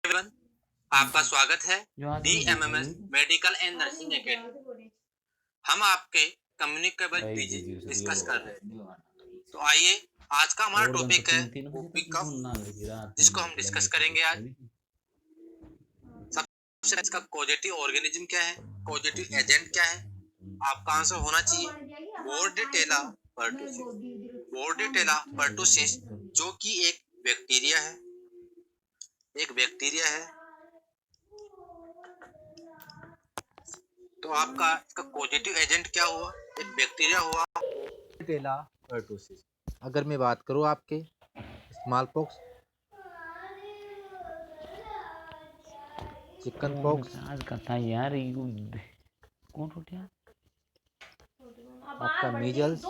Everyone, आपका स्वागत है जो आज हम देख रहे डीएमएमएस हैं मेडिकल एंड नर्सिंग एकेडमी। हम आपके कम्युनिकेबल भाई डिजीज दीदी सर डिस्कस कर रहे थे। यो तो आइए, आज का हमारा और गन तो टॉपिक है 3 बजे तक whooping cough, सुनना लगी रात में जिसको हम लगे डिस्कस थे करेंगे आज। सभी सबसे पहले इसका कॉजेटिव ऑर्गेनिज्म क्या है, कॉजेटिव हूपिंग एजेंट क्या है, आपका आंसर होना चाहिए बोर्डेटेला पर्टुसिस। बोर्डेटेला पर्टुसिस जो कि एक बैक्टीरिया है। तो आपका इसका पॉजिटिव एजेंट क्या हुआ, एक बैक्टीरिया हुआ टेला पर्टुसिस। अगर मैं बात करूँ आपके स्मॉल पॉक्स, चिकन पॉक्स, आज का था यार कौन उठा आपका मीजल्स,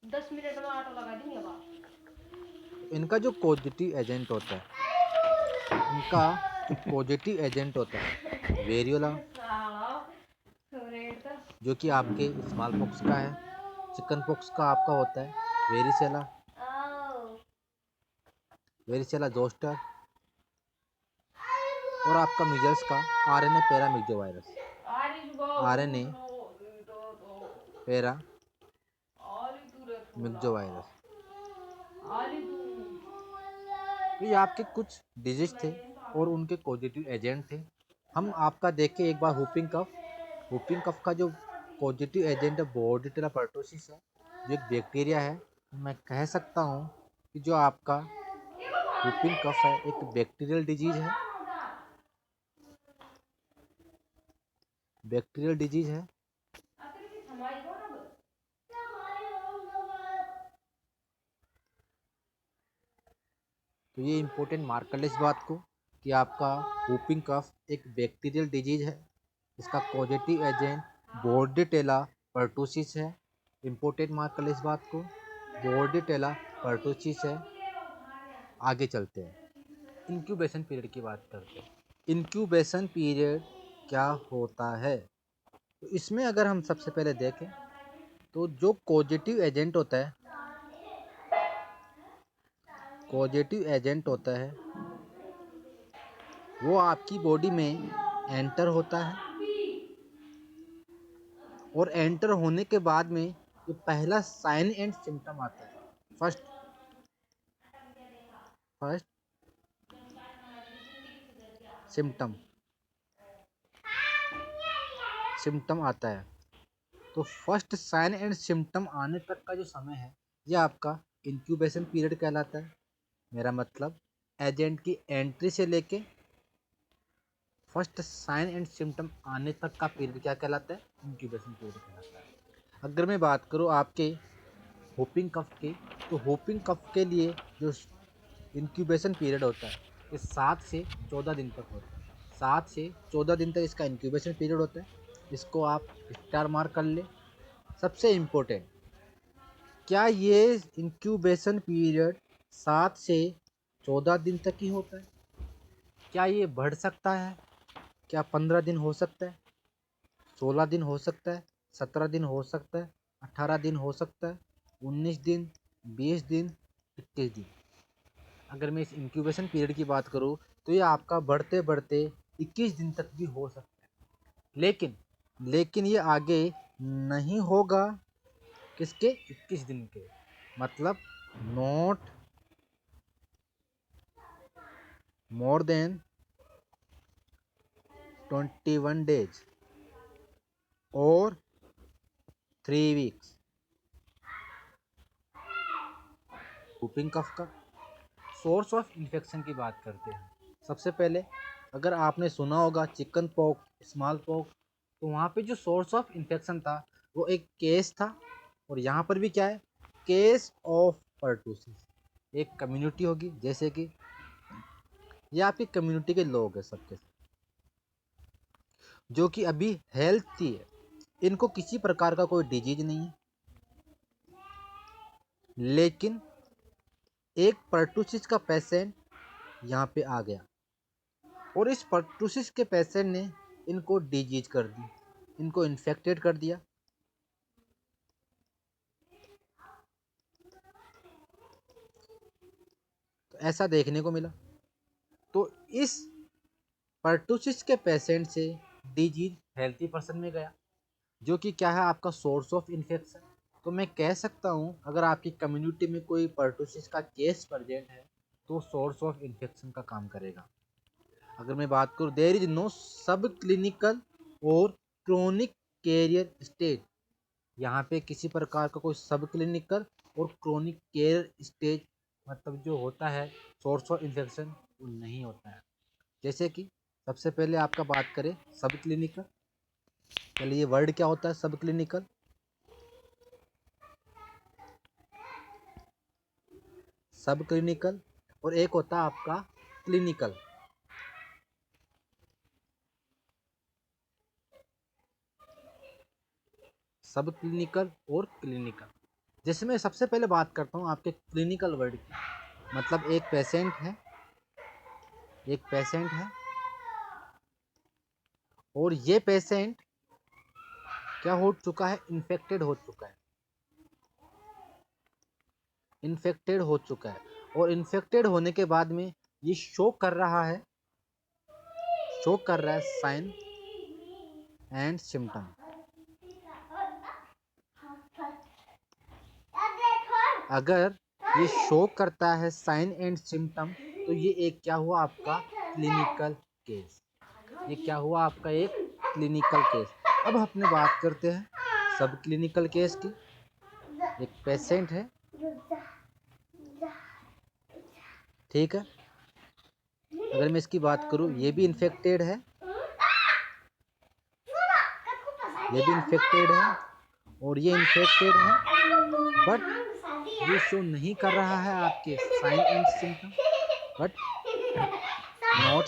10 मिनट में आटा लगा देंगे। इनका जो पॉजिटिव एजेंट होता है वेरियोला, जो कि आपके स्मॉल पॉक्स का है। चिकन पॉक्स का आपका होता है वेरिसेला जोस्टर, और आपका मीजल्स का आरएनए पैरामिक्सोवायरस, आरएनए पैरामिक्सोवायरस। तो ये आपके कुछ डिजीज थे और उनके पॉजिटिव एजेंट थे। हम आपका देख के एक बार हुपिंग कफ का जो पॉजिटिव एजेंट है बोर्डेटेला पर्टुसिस है, जो एक बैक्टीरिया है। मैं कह सकता हूँ कि जो आपका हुपिंग कफ है एक बैक्टीरियल डिजीज है। तो ये इम्पोर्टेंट मार्क कर ले इस बात को कि आपका हुपिंग कफ एक बैक्टीरियल डिजीज है। इसका पॉजिटिव एजेंट बोर्डेटेला पर्टुसिस है। इम्पोर्टेंट मार्क कर ले इस बात को, बोर्डेटेला पर्टुसिस है। आगे चलते हैं, इंक्यूबेशन पीरियड की बात करते हैं। इंक्यूबेशन पीरियड क्या होता है? तो इसमें अगर हम सबसे पहले देखें तो जो पॉजिटिव एजेंट होता है वो आपकी बॉडी में एंटर होता है, और एंटर होने के बाद में जो पहला साइन एंड सिम्टम आता है, फर्स्ट सिम्टम आता है। तो फर्स्ट साइन एंड सिम्टम आने तक का जो समय है यह आपका इंक्यूबेशन पीरियड कहलाता है। मेरा मतलब एजेंट की एंट्री से लेके फर्स्ट साइन एंड सिम्टम आने तक का पीरियड क्या कहलाता है? इंक्यूबेशन पीरियड कहलाता है। अगर मैं बात करूँ आपके हुपिंग कफ की, तो हुपिंग कफ के लिए जो इंक्यूबेशन पीरियड होता है ये 7 से 14 दिन तक होता है। 7 से 14 दिन तक इसका इंक्यूबेशन पीरियड होता है। इसको आप स्टार मार्क कर ले। सबसे इम्पोर्टेंट, क्या ये इंक्यूबेशन पीरियड 7 से 14 दिन तक ही होता है? क्या ये बढ़ सकता है? क्या 15 दिन हो सकता है, 16 दिन हो सकता है, 17 दिन हो सकता है, 18 दिन हो सकता है, 19 दिन, 20 दिन, 21 दिन? अगर मैं इस इंक्यूबेशन पीरियड की बात करूँ तो ये आपका बढ़ते बढ़ते 21 दिन तक भी हो सकता है। लेकिन ये आगे नहीं होगा किसके? 21 दिन के। मतलब नॉट मोर देन 21 डेज और 3 वीक्स। हुपिंग कफ का सोर्स ऑफ इन्फेक्शन की बात करते हैं। सबसे पहले अगर आपने सुना होगा चिकन पॉक्स, स्मॉल पॉक्स, तो वहाँ पे जो सोर्स ऑफ इन्फेक्शन था वो एक केस था, और यहाँ पर भी क्या है? Case of pertussis. एक कम्युनिटी होगी, जैसे कि ये आपकी कम्युनिटी के लोग हैं सबके, जो कि अभी हेल्थी है, इनको किसी प्रकार का कोई डिजीज नहीं है, लेकिन एक पर्टुसिस का पेशेंट यहाँ पे आ गया और इस पर्टुसिस के पेशेंट ने इनको डिजीज कर दी, इनको इन्फेक्टेड कर दिया। तो ऐसा देखने को मिला। तो इस पर्टुसिस के पेशेंट से डिजीज हेल्थी पर्सन में गया, जो कि क्या है आपका सोर्स ऑफ इन्फेक्शन। तो मैं कह सकता हूँ अगर आपकी कम्युनिटी में कोई पर्टुसिस का केस प्रेजेंट है तो सोर्स ऑफ इन्फेक्शन का काम करेगा। अगर मैं बात करूँ, देयर इज नो सब क्लिनिकल और क्रोनिक कैरियर स्टेज। यहाँ पे किसी प्रकार का कोई सब क्लिनिकल और क्रोनिक केयर स्टेज मतलब जो होता है सोर्स ऑफ इन्फेक्शन वो नहीं होता है। जैसे कि सबसे पहले आपका बात करें सब क्लिनिकल। चलिए ये वर्ड क्या होता है सब क्लिनिकल? सब क्लिनिकल और एक होता है आपका क्लिनिकल। सब क्लिनिकल और क्लिनिकल। जैसे मैं सबसे पहले बात करता हूँ आपके क्लिनिकल वर्ड की, मतलब एक पेशेंट है और ये पेशेंट क्या हो चुका है, इन्फेक्टेड हो चुका है और इन्फेक्टेड होने के बाद में ये शो कर रहा है साइन एंड सिम्टम। अगर ये शो करता है साइन एंड सिम्टम तो ये एक क्या हुआ आपका क्लिनिकल केस। ये क्या हुआ आपका एक क्लिनिकल केस। अब अपने बात करते हैं सब क्लिनिकल केस की। एक पेशेंट है, ठीक है, अगर मैं इसकी बात करूं ये भी इन्फेक्टेड है, और ये इन्फेक्टेड है बट ये शो नहीं कर रहा है आपके sign and symptom, but not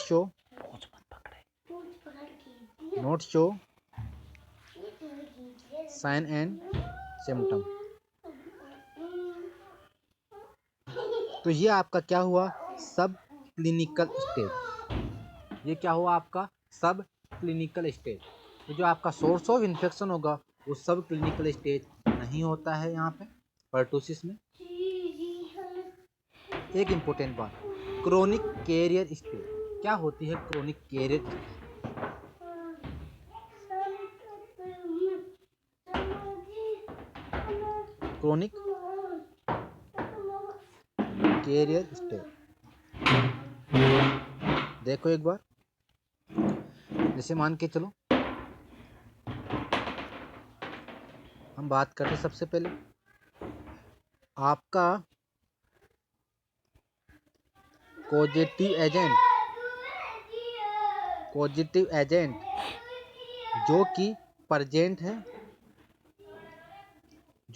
show sign and symptom. तो ये आपका क्या हुआ सब क्लिनिकल स्टेज। ये क्या हुआ आपका सब क्लिनिकल स्टेज। तो जो आपका सोर्स ऑफ इन्फेक्शन होगा वो सब क्लिनिकल स्टेज नहीं होता है यहाँ पे पर्टुसिस में। एक इम्पोर्टेंट बात, क्रोनिक कैरियर स्टेज। क्या होती है chronic carrier stage? Chronic carrier stage देखो एक बार, जैसे मान के चलो हम बात करते हैं सबसे पहले आपका पॉजिटिव एजेंट जो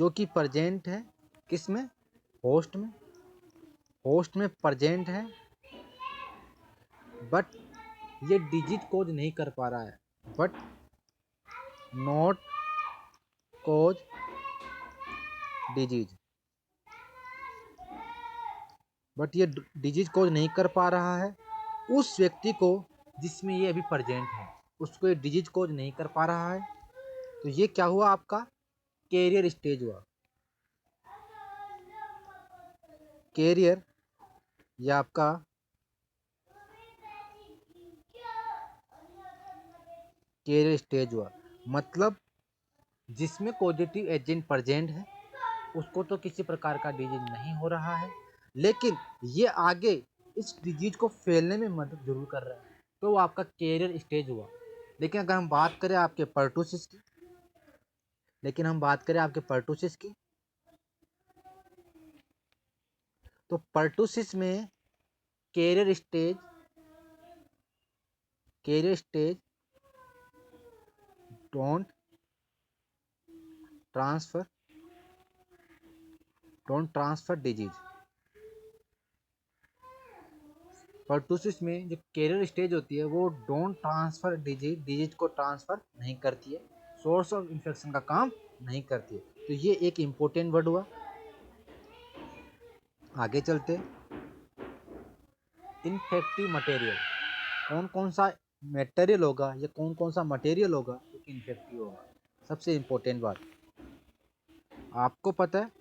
कि प्रेजेंट है किसमें, होस्ट में प्रेजेंट है, बट ये डिजीज कोज नहीं कर पा रहा है, but not cause disease, but ये डिजीज कोज नहीं कर पा रहा है। उस व्यक्ति को जिसमें ये अभी प्रेजेंट है उसको ये डिजीज कोज नहीं कर पा रहा है, तो ये क्या हुआ आपका कैरियर स्टेज हुआ। कैरियर या आपका कैरियर स्टेज हुआ, मतलब जिसमें पॉजिटिव एजेंट प्रेजेंट है उसको तो किसी प्रकार का डिजीज नहीं हो रहा है, लेकिन ये आगे इस डिजीज को फैलने में मदद जरूर कर रहा है, तो वो आपका कैरियर स्टेज हुआ। लेकिन अगर हम बात करें आपके पर्टुसिस की, तो पर्टुसिस में carrier stage don't transfer disease. Pertussis में जो कैरियर स्टेज होती है वो डोंट ट्रांसफर डिजीज को ट्रांसफर नहीं करती है, सोर्स ऑफ इन्फेक्शन का काम नहीं करती है। तो ये एक इम्पोर्टेंट वर्ड हुआ। आगे चलते, इन्फेक्टिव मटेरियल, कौन कौन सा मटेरियल होगा या कौन कौन सा मटेरियल होगा जो कि इन्फेक्टिव होगा। सबसे इम्पोर्टेंट बात, आपको पता है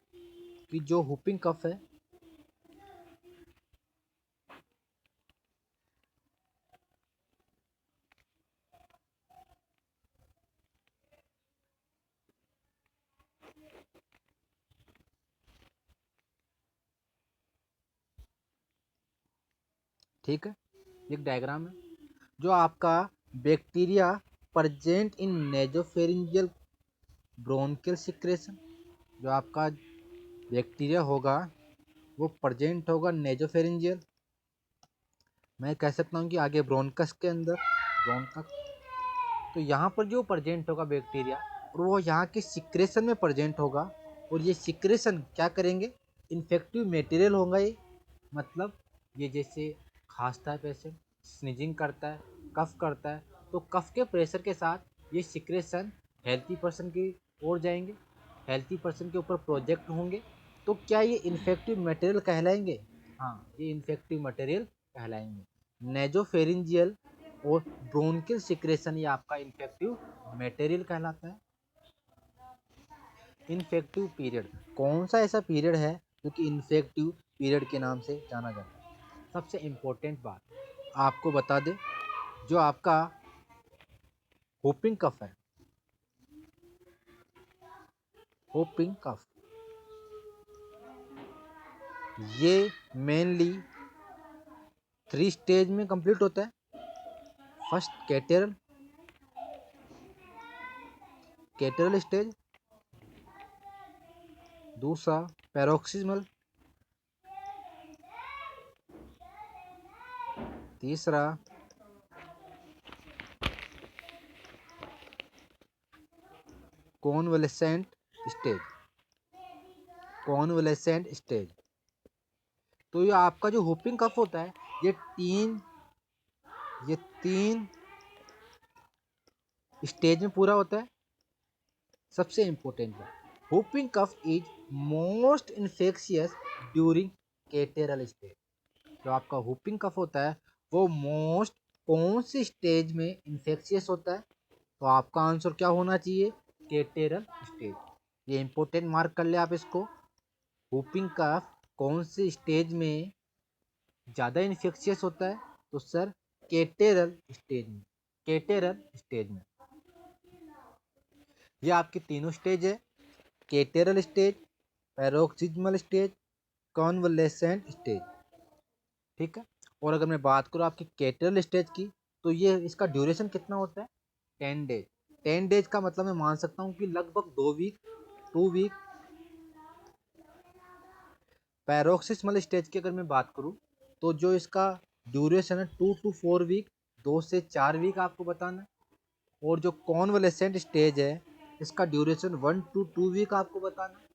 कि जो हुपिंग कफ है ठीक है, एक डायग्राम है। जो आपका bacteria present in nasopharyngeal bronchial secretion, जो आपका बैक्टीरिया होगा वो प्रेजेंट होगा नेजोफेरिंजियल, मैं कह सकता हूँ कि आगे ब्रोंकस के अंदर, ब्रोंकस। तो यहाँ पर जो प्रेजेंट होगा बैक्टीरिया, और वो यहाँ के सिक्रेशन में प्रेजेंट होगा, और ये सिक्रेशन क्या करेंगे, इन्फेक्टिव मटेरियल होगा ये, मतलब ये जैसे खांसता है पेशेंट, स्नीजिंग करता है, कफ करता है, तो कफ के प्रेशर के साथ ये सिक्रेशन हेल्थी पर्सन की ओर जाएंगे, हेल्थी पर्सन के ऊपर प्रोजेक्ट होंगे, तो क्या ये इन्फेक्टिव मटेरियल कहलाएंगे? हाँ, ये इन्फेक्टिव मटेरियल कहलाएंगे। नेजोफेरिंजियल और ब्रोंकियल सिक्रेशन ये आपका इन्फेक्टिव मटेरियल कहलाता है। इन्फेक्टिव पीरियड, कौन सा ऐसा पीरियड है जो कि इन्फेक्टिव पीरियड के नाम से जाना जाता है? सबसे इम्पोर्टेंट बात आपको बता दें, जो आपका होपिंग कफ है, होपिंग कफ, ये मेनली 3 स्टेज में कंप्लीट होता है। फर्स्ट कैटेरल, कैटेरल स्टेज, दूसरा पैरोक्सिस्मल, तीसरा कॉन्वलेसेंट स्टेज, कॉन्वलेसेंट स्टेज। तो ये आपका जो होपिंग कफ होता है, ये तीन स्टेज में पूरा होता है। सबसे इंपॉर्टेंट बात, whooping cough is most infectious during catarrhal stage. जो आपका होपिंग कफ होता है वो मोस्ट कौन सी स्टेज में इन्फेक्शियस होता है? तो आपका आंसर क्या होना चाहिए? कैटेरल स्टेज। ये इंपॉर्टेंट मार्क कर ले आप इसको। होपिंग कफ कौन सी स्टेज में ज़्यादा इन्फेक्शियस होता है? तो सर कैटेरल स्टेज में, कैटेरल स्टेज में। ये आपके तीनों स्टेज है, catarrhal stage, paroxysmal stage, convalescent stage, ठीक है। और अगर मैं बात करूँ आपकी कैटेरल स्टेज की, तो ये इसका ड्यूरेशन कितना होता है? 10 डेज। 10 डेज का मतलब मैं मान सकता हूँ कि लगभग 2 वीक, 2 वीक। पैरोक्सिस्मल स्टेज की अगर मैं बात करूँ, तो जो इसका ड्यूरेशन है 2 to 4 वीक, 2 से 4 वीक आपको बताना है। और जो कॉन्वलेसेंट स्टेज है, इसका ड्यूरेशन 1 to 2 वीक आपको बताना है।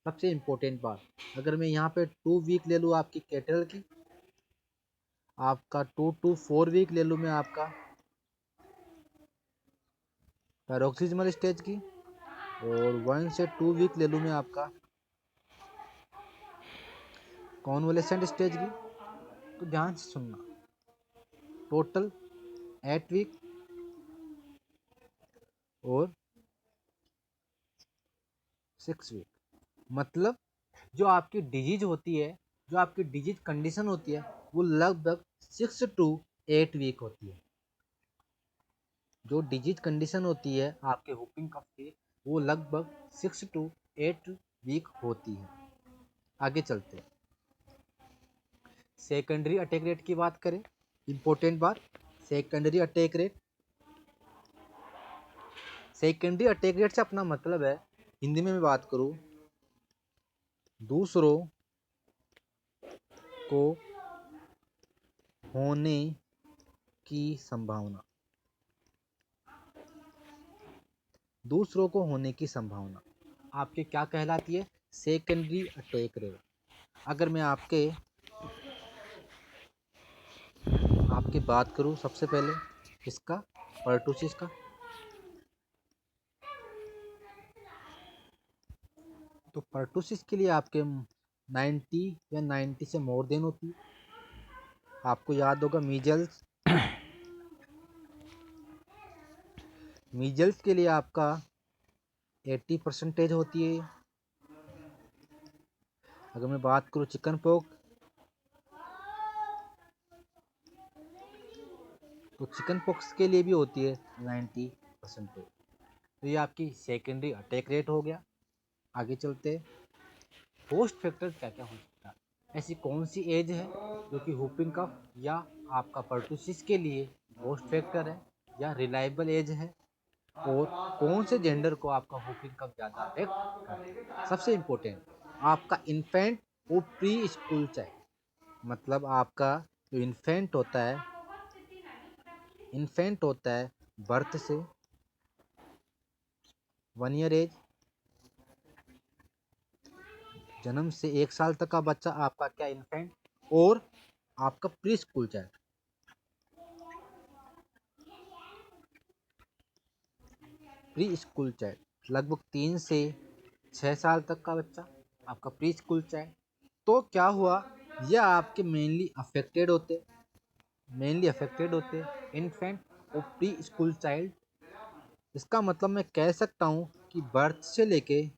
सबसे इम्पोर्टेंट बात, अगर मैं यहाँ पे 2 वीक ले लूँ आपकी कैटेरल की, आपका 2 to 4 वीक ले लूँ मैं आपका पैरोक्सिस्मल स्टेज की, और 1 से 2 वीक ले लूँ मैं आपका कॉन्वलेसेंट स्टेज की, तो ध्यान से सुनना, टोटल 8 वीक और 6 वीक। मतलब जो आपकी डिजीज होती है, जो आपकी डिजीज कंडीशन होती है, वो लगभग 6 to 8 वीक होती है। जो डिजीज कंडीशन होती है आपके होपिंग कफ की, वो लगभग 6 to 8 वीक होती है। आगे चलते हैं, सेकेंडरी अटैक रेट की बात करें। इंपॉर्टेंट बात, secondary attack rate. Secondary attack rate से अपना मतलब है, हिंदी में मैं बात करूं, दूसरों को होने की संभावना, दूसरों को होने की संभावना आपके क्या कहलाती है? Secondary attack rate. अगर मैं आपके बात करूं सबसे पहले इसका पर्टूसिस का, तो पर्टूसिस के लिए आपके 90 या 90 से मोर देन होती है। आपको याद होगा मीजल्स, मीजल्स के लिए आपका 80% होती है। अगर मैं बात करूँ चिकन पॉक्स, तो चिकन पॉक्स के लिए भी होती है 90%। तो ये आपकी सेकेंडरी अटैक रेट हो गया। आगे चलते, होस्ट फैक्टर क्या क्या हो सकता है? ऐसी कौन सी एज है जो कि हुपिंग कफ या आपका पर्टुसिस के लिए होस्ट फैक्टर है या रिलायबल एज है, और कौन से जेंडर को आपका हुपिंग कफ ज़्यादा अफेक्ट करता है। सबसे इम्पोर्टेंट, आपका इन्फेंट और प्री स्कूल चाइल्ड, मतलब आपका जो इन्फेंट होता है बर्थ से 1 ईयर एज, जन्म से 1 साल तक का बच्चा आपका क्या इन्फेंट, और आपका प्री स्कूल चाइल्ड, लगभग 3 से 6 साल तक का बच्चा आपका प्री स्कूल चाइल्ड। तो क्या हुआ, ये आपके मेनली अफेक्टेड होते इन्फेंट और प्री स्कूल चाइल्ड। इसका मतलब मैं कह सकता हूँ कि बर्थ से लेके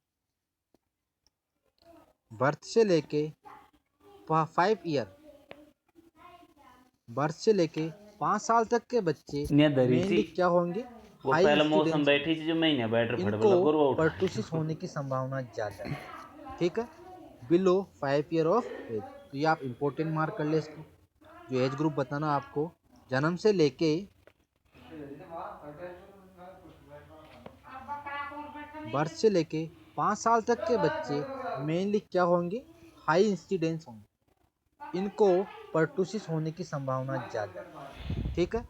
5 ईयर, बर्थ से लेके 5 साल तक के बच्चे ने धरी थी मेनली क्या होंगे, वो हाई पहले मौसम इंसिडेंस बैठी होंगे। थी जो महीने बैठ इनको फटबल और वो उठा पर्टुसिस होने की संभावना ज़्यादा है, ठीक है, बिलो 5 ईयर ऑफ एज। तो ये आप इम्पोर्टेंट मार्क कर ले इसको। जो एज ग्रुप बताना आपको, जन्म से लेके बर्थ से लेके 5 साल तक के बच्चे मेनली क्या होंगे, हाई इंसिडेंस होंगे। इनको पर्टुसिस होने की संभावना ज़्यादा है, ठीक है,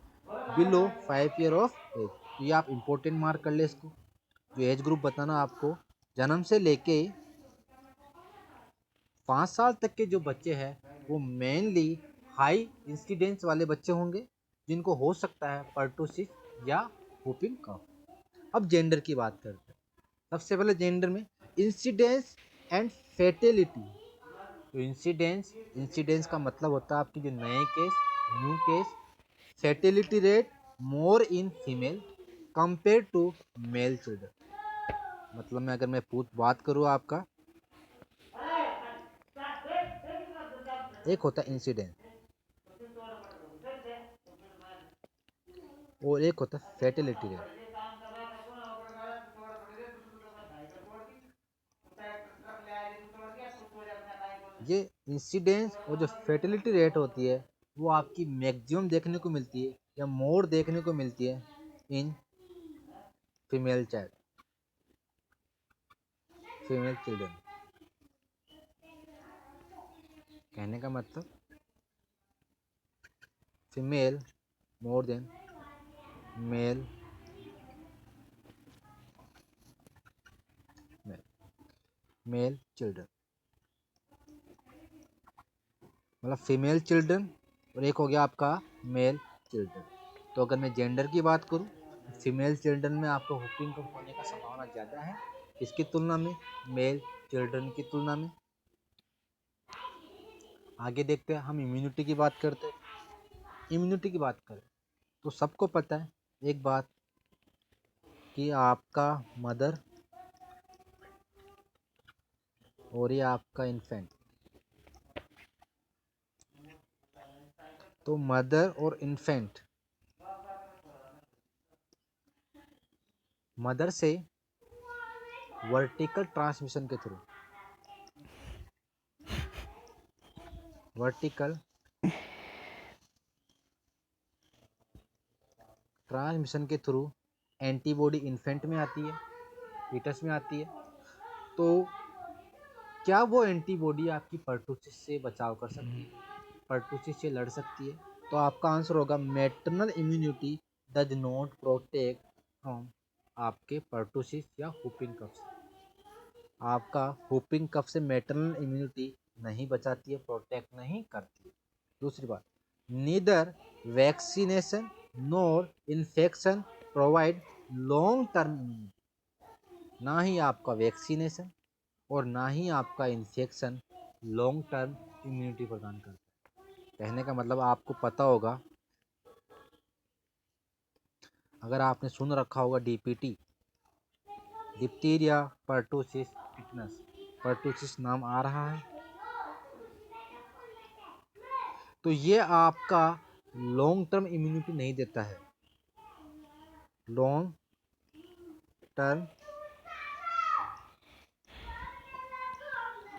बिलो 5 ईयर ऑफ एज। तो ये आप इम्पोर्टेंट मार्क कर ले इसको। जो एज ग्रुप बताना आपको, जन्म से लेके 5 साल तक के जो बच्चे हैं वो मेनली हाई इंसिडेंस वाले बच्चे होंगे, जिनको हो सकता है पर्टुसिस या whooping कफ। अब जेंडर की बात करते हैं। सबसे पहले जेंडर में इंसिडेंस एंड फेटेलिटी। तो इंसिडेंस का मतलब होता है आपकी जो new case, fatality rate more in female compare to male children. मतलब मैं अगर मैं बात करूँ आपका, एक होता है इंसिडेंस और एक होता है फेटेलिटी रेट। ये इंसिडेंस और जो फेटेलिटी रेट होती है वो आपकी मैक्सिमम देखने को मिलती है या मोर देखने को मिलती है इन फीमेल चिल्ड्रन। कहने का मतलब female more than male male children, मतलब फीमेल चिल्ड्रन और एक हो गया आपका मेल चिल्ड्रन। तो अगर मैं जेंडर की बात करूं, फीमेल चिल्ड्रन में आपको हुपिंग कफ होने का संभावना ज़्यादा है, इसकी तुलना में मेल चिल्ड्रन की तुलना में। आगे देखते हैं, हम इम्यूनिटी की बात करते हैं। इम्यूनिटी की बात करें तो सबको पता है एक बात कि आपका मदर और ये आपका इन्फेंट, तो मदर और इन्फेंट मदर से वर्टिकल ट्रांसमिशन के थ्रू एंटीबॉडी इन्फेंट में आती है, फीटस में आती है। तो क्या वो एंटीबॉडी आपकी पर्टुसिस से बचाव कर सकती है, पर्टुसिस से लड़ सकती है? तो आपका आंसर होगा maternal immunity does not protect from आपके पर्टुसिस या हुपिंग कफ से। आपका हुपिंग कफ से मैटरनल इम्यूनिटी नहीं बचाती है, प्रोटेक्ट नहीं करती है। दूसरी बात, neither vaccination nor infection provide long term immunity. ना ही आपका वैक्सीनेशन और ना ही आपका इन्फेक्शन लॉन्ग टर्म इम्यूनिटी प्रदान करता है। कहने का मतलब आपको पता होगा, अगर आपने सुन रखा होगा DPT, diphtheria pertussis tetanus, pertussis नाम आ रहा है, तो ये आपका लॉन्ग टर्म इम्यूनिटी नहीं देता है। लॉन्ग टर्म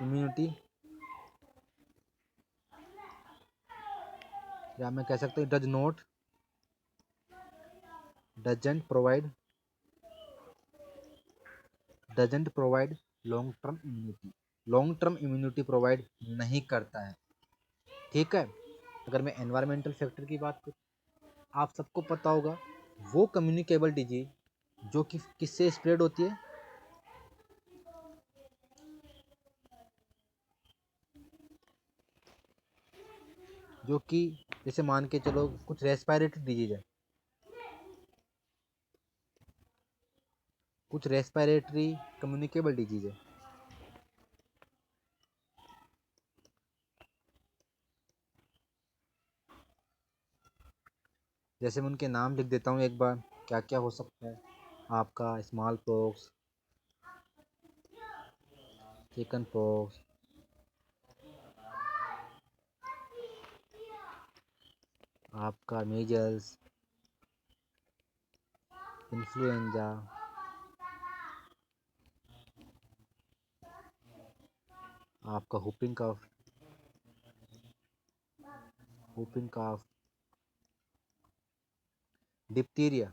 इम्यूनिटी या मैं कह सकता हूँ doesn't provide long term immunity provide नहीं करता है। ठीक है। अगर मैं एनवायरमेंटल फैक्टर की बात करूँ, आप सबको पता होगा वो कम्युनिकेबल डिजीज जो कि किससे स्प्रेड होती है, जो कि जैसे मान के चलो कुछ रेस्पिरेटरी डिजीज है, कुछ रेस्पिरेटरी कम्युनिकेबल डिजीज है। जैसे मैं उनके नाम लिख देता हूँ एक बार, क्या क्या हो सकता है आपका, स्मॉल पॉक्स, चिकन पॉक्स, आपका मीजल्स, इन्फ्लुएंजा, आपका हुपिंग कफ, डिप्थीरिया,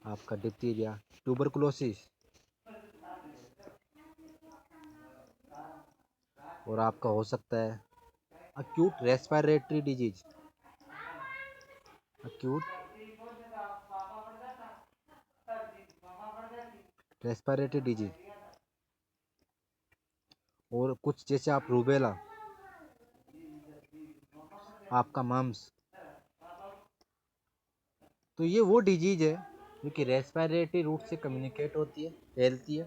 आपका डिप्थीरिया, ट्यूबरकुलोसिस, और आपका हो सकता है acute respiratory disease, acute respiratory disease, और कुछ जैसे आप रूबेला, आपका मम्स। तो ये वो डिजीज है जो कि रेस्पिरेटरी रूट से कम्युनिकेट होती है, फैलती है।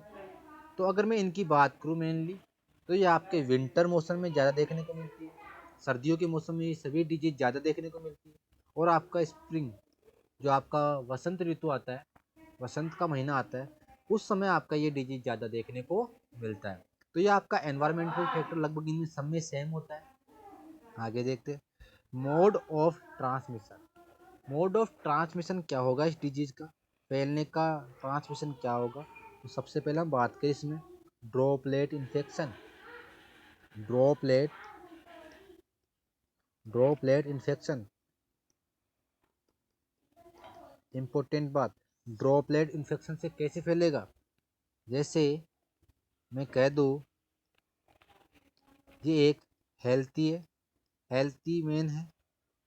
तो अगर मैं इनकी बात करूँ मेनली, तो ये आपके विंटर मौसम में ज़्यादा देखने को मिलती है, सर्दियों के मौसम में ये सभी डिजीज ज़्यादा देखने को मिलती है, और आपका स्प्रिंग, जो आपका वसंत ऋतु आता है, वसंत का महीना आता है, उस समय आपका ये डिजीज ज़्यादा देखने को मिलता है। तो ये आपका एनवायरमेंटल फैक्टर लगभग इनमें सब में सेम होता है। आगे देखते हैं mode of transmission. Mode of transmission क्या होगा इस डिजीज का, फैलने का ट्रांसमिशन क्या होगा। तो सबसे पहले हम बात करें इसमें droplet infection. Droplet infection, important बात, ड्रॉपलेट इन्फेक्शन से कैसे फैलेगा। जैसे मैं कह दूँ ये एक हेल्थी मैन है,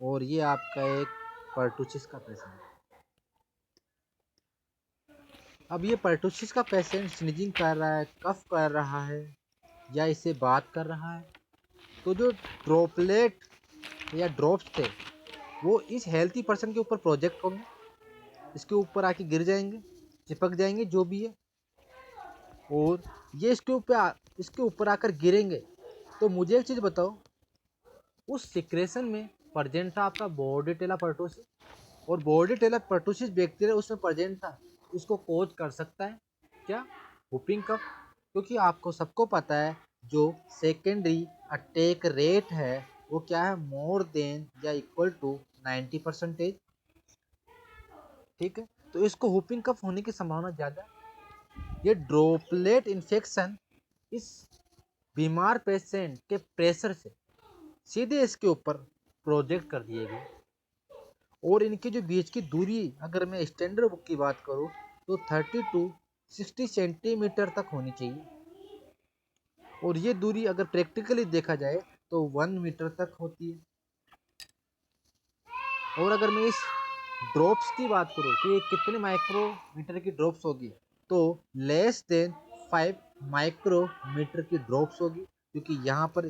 और ये आपका एक पर्टुसिस का पेशेंट है। अब ये पर्टुसिस का पेशेंट स्नीजिंग कर रहा है, कफ कर रहा है, या इसे बात कर रहा है, तो जो ड्रॉपलेट या ड्रॉप्स थे वो इस हेल्थी पर्सन के ऊपर प्रोजेक्ट होंगे, इसके ऊपर आके गिर जाएंगे, चिपक जाएंगे जो भी है, और ये इसके ऊपर आकर गिरेंगे। तो मुझे एक चीज़ बताओ, उस सिक्रेशन में प्रेजेंट था आपका बोर्डेटेला पर्टुसिस, और बोर्डेटेला पर्टुसिस बैक्टीरिया उसमें प्रेजेंट था, इसको कोज कर सकता है क्या, हुपिंग कफ। क्योंकि आपको सबको पता है जो सेकेंडरी अटैक रेट है वो क्या है, मोर देन या इक्वल टू 90%। ठीक है। तो इसको हुपिंग कफ होने की संभावना ज़्यादा है। ये ड्रॉपलेट इन्फेक्शन इस बीमार पेशेंट के प्रेशर से सीधे इसके ऊपर प्रोजेक्ट कर दिए गए, और इनके जो बीच की दूरी, अगर मैं स्टैंडर्ड बुक की बात करूँ तो 30 टू 60 सेंटीमीटर तक होनी चाहिए, और ये दूरी अगर प्रैक्टिकली देखा जाए तो 1 मीटर तक होती है। और अगर मैं इस ड्रॉप्स की बात करूँ कि ये कितने माइक्रोमीटर की ड्रॉप्स होगी, तो लेस देन 5 माइक्रोमीटर की ड्रॉप्स होगी, क्योंकि यहाँ पर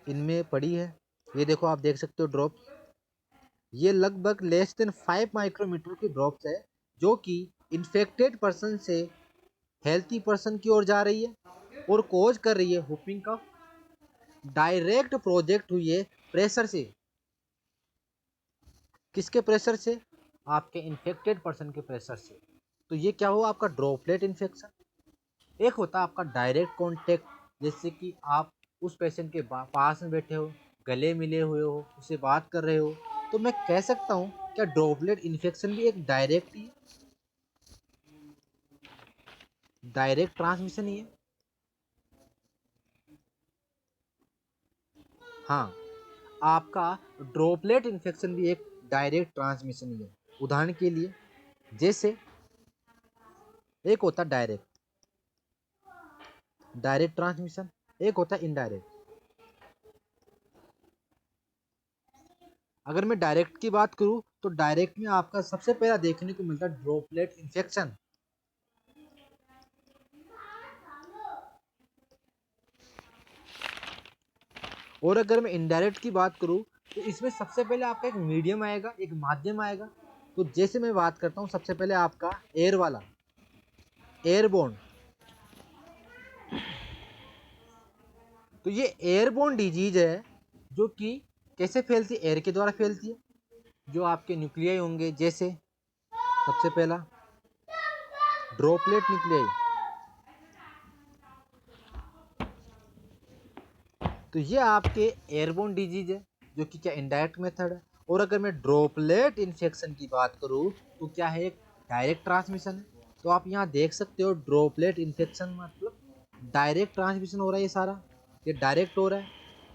इनमें पड़ी है। ये देखो, आप देख सकते हो ड्रॉप, ये लगभग लेस देन 5 माइक्रोमीटर की ड्रॉप्स है, जो कि इन्फेक्टेड पर्सन से हेल्थी पर्सन की ओर जा रही है और कोज कर रही है हुपिंग कफ। डायरेक्ट प्रोजेक्ट हुई है प्रेशर से, किसके प्रेशर से, आपके इन्फेक्टेड पर्सन के प्रेशर से। तो ये क्या हुआ आपका ड्रॉपलेट इन्फेक्शन। एक होता है आपका डायरेक्ट कॉन्टेक्ट, जैसे कि आप उस पेशेंट के पास में बैठे हो, गले मिले हुए हो, उससे बात कर रहे हो, तो मैं कह सकता हूँ क्या ड्रॉपलेट इन्फेक्शन भी एक डायरेक्ट ट्रांसमिशन ही है। हाँ, आपका ड्रॉपलेट इन्फेक्शन भी एक डायरेक्ट ट्रांसमिशन ही है। उदाहरण के लिए जैसे एक होता डायरेक्ट ट्रांसमिशन, एक होता है इनडायरेक्ट। अगर मैं डायरेक्ट की बात करूं तो डायरेक्ट में आपका सबसे पहला देखने को मिलता है ड्रॉपलेट इन्फेक्शन। और अगर मैं इनडायरेक्ट की बात करूं तो इसमें सबसे पहले आपका एक मीडियम आएगा, एक माध्यम आएगा। तो जैसे मैं बात करता हूं सबसे पहले आपका एयर वाला, एयरबोर्न। तो ये एयरबोर्न डिजीज है जो कि कैसे फैलती है? एयर के द्वारा फैलती है। जो आपके न्यूक्लियाई होंगे, जैसे सबसे पहला ड्रॉपलेट न्यूक्लियाई, तो ये आपके एयरबोर्न डिजीज है जो कि क्या इनडायरेक्ट मेथड है। और अगर मैं ड्रॉपलेट इन्फेक्शन की बात करूं तो क्या है, एक डायरेक्ट ट्रांसमिशन है। तो आप यहाँ देख सकते हो ड्रॉपलेट इन्फेक्शन मतलब डायरेक्ट ट्रांसमिशन हो रहा है, ये सारा ये डायरेक्ट हो रहा है।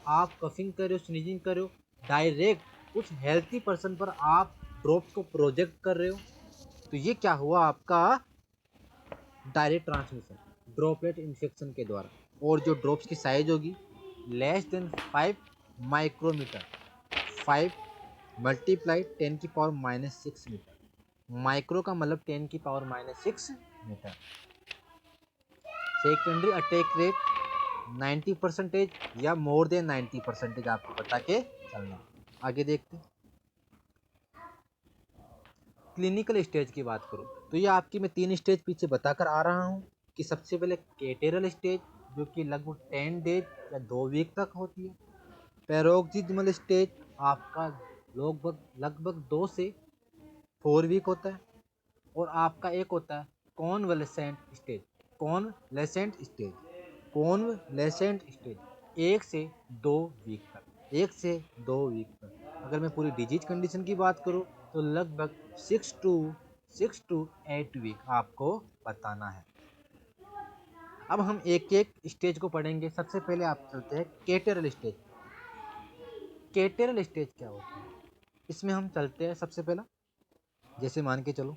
आप कफिंग कर रहे हो, स्नीजिंग कर रहे हो, डायरेक्ट उस हेल्थी पर्सन पर आप ड्रॉप्स को प्रोजेक्ट कर रहे हो। तो ये क्या हुआ आपका डायरेक्ट ट्रांसमिशन ड्रॉपलेट इन्फेक्शन के द्वारा। और जो ड्रॉप्स की साइज होगी लेस देन 5 माइक्रोमीटर, 5 मल्टीप्लाई 10 की पावर -6 मीटर। माइक्रो का मतलब 10 की power -6 metre. Secondary attack rate 90% या मोर देन 90% आपको बता के चलना। आगे देखते हैं। क्लिनिकल स्टेज की बात करूँ तो ये आपकी मैं 3 स्टेज पीछे बताकर आ रहा हूँ कि सबसे पहले केटेरल स्टेज जो कि लगभग 10 डेज या 2 वीक तक होती है। पैरोक्सिज्मल स्टेज आपका लगभग 2 से 4 वीक होता है। और आपका एक होता है convalescent stage, convalescent stage, convalescent stage 1 से 2 वीक तक, 1 से 2 वीक तक। अगर मैं पूरी डिजीज कंडीशन की बात करूँ तो लगभग 6 टू 8 वीक आपको बताना है। अब हम एक एक स्टेज को पढ़ेंगे। सबसे पहले आप चलते हैं केटेरल स्टेज। केटेरल स्टेज क्या होता है, इसमें हम चलते हैं सबसे पहला, जैसे मान के चलो